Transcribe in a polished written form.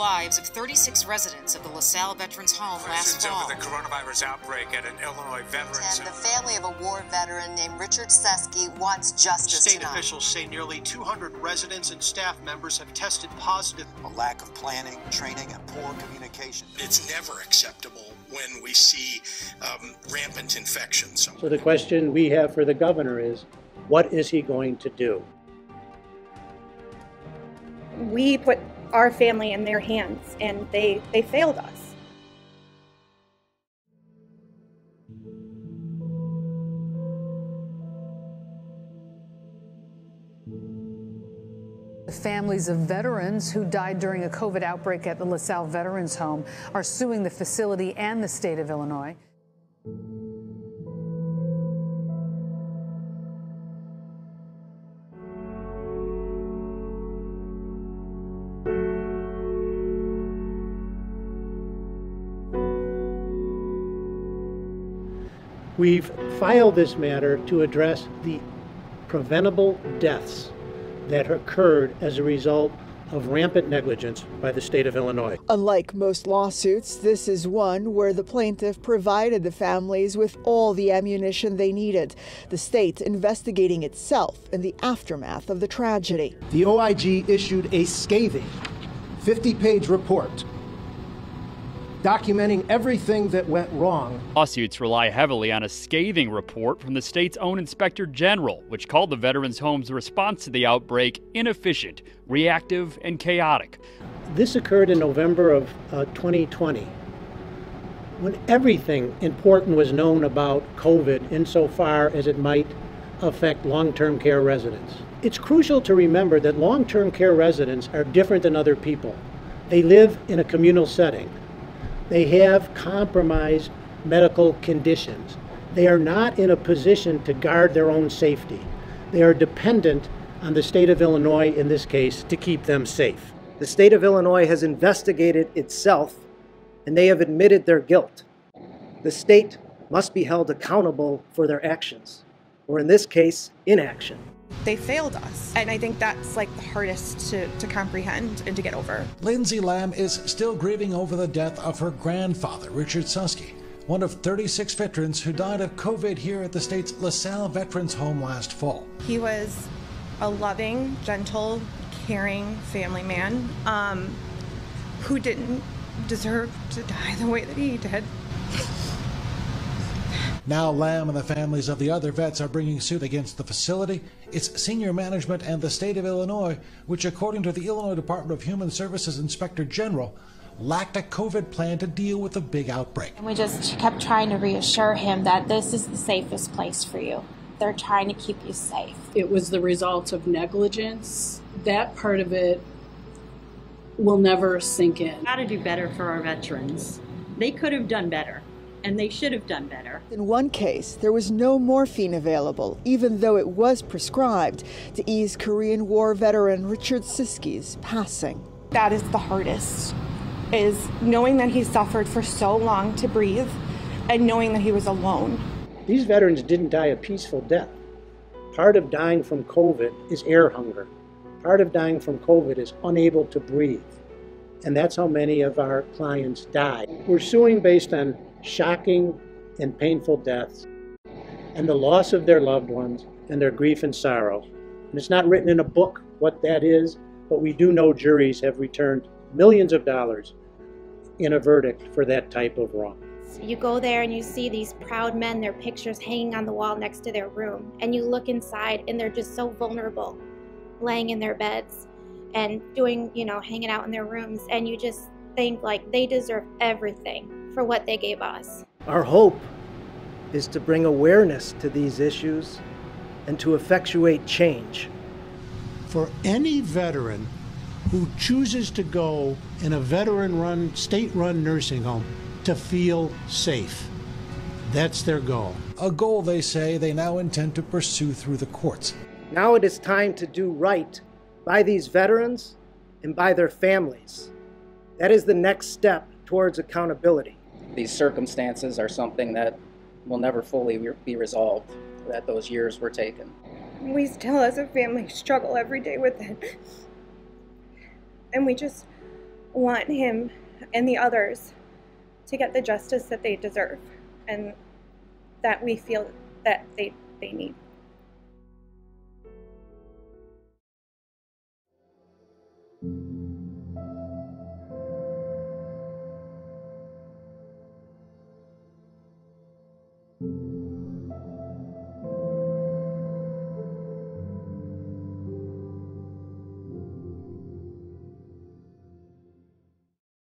lives of 36 residents of the LaSalle Veterans Home last fall. Over the coronavirus outbreak at an Illinois veterans. And the family of a war veteran named Richard Seske wants justice State tonight. officials say nearly 200 residents and staff members have tested positive. A lack of planning, training, and poor communication. It's never acceptable when we see rampant infections. So the question we have for the governor is, what is he going to do? We put our family in their hands, and they failed us. The families of veterans who died during a COVID outbreak at the LaSalle Veterans Home are suing the facility and the state of Illinois. We've filed this matter to address the preventable deaths that occurred as a result of rampant negligence by the state of Illinois. Unlike most lawsuits, this is one where the plaintiff provided the families with all the ammunition they needed, the state investigating itself in the aftermath of the tragedy. The OIG issued a scathing 50-page report documenting everything that went wrong. Lawsuits rely heavily on a scathing report from the state's own inspector general, which called the veterans' home's response to the outbreak inefficient, reactive, and chaotic. This occurred in November of 2020, when everything important was known about COVID insofar as it might affect long-term care residents. It's crucial to remember that long-term care residents are different than other people. They live in a communal setting. They have compromised medical conditions. They are not in a position to guard their own safety. They are dependent on the state of Illinois, in this case, to keep them safe. The state of Illinois has investigated itself, and they have admitted their guilt. The state must be held accountable for their actions, or in this case, inaction. They failed us, and I think that's like the hardest to comprehend and to get over. Lindsay Lamb is still grieving over the death of her grandfather, Richard Seske, one of 36 veterans who died of COVID here at the state's LaSalle Veterans Home last fall. He was a loving, gentle, caring family man who didn't deserve to die the way that he did. Now Lamb and the families of the other vets are bringing suit against the facility, its senior management, and the state of Illinois, which, according to the Illinois Department of Human Services Inspector General, lacked a COVID plan to deal with the big outbreak. And we just kept trying to reassure him that this is the safest place for you. They're trying to keep you safe. It was the result of negligence. That part of it will never sink in. Got to do better for our veterans. They could have done better. And they should have done better. In one case, there was no morphine available, even though it was prescribed to ease Korean War veteran Richard Seske's passing. That is the hardest, is knowing that he suffered for so long to breathe and knowing that he was alone. These veterans didn't die a peaceful death. Part of dying from COVID is air hunger. Part of dying from COVID is unable to breathe. And that's how many of our clients died. We're suing based on shocking and painful deaths and the loss of their loved ones and their grief and sorrow. And it's not written in a book what that is, but we do know juries have returned millions of dollars in a verdict for that type of wrong. You go there and you see these proud men, their pictures hanging on the wall next to their room, and you look inside and they're just so vulnerable, laying in their beds and doing, hanging out in their rooms, and you just think like they deserve everything for what they gave us. Our hope is to bring awareness to these issues and to effectuate change. For any veteran who chooses to go in a veteran-run, state-run nursing home to feel safe, that's their goal. A goal they say they now intend to pursue through the courts. Now it is time to do right by these veterans and by their families. That is the next step towards accountability. These circumstances are something that will never fully be resolved, that those years were taken. We still, as a family, struggle every day with it. And we just want him and the others to get the justice that they deserve and that we feel that they need.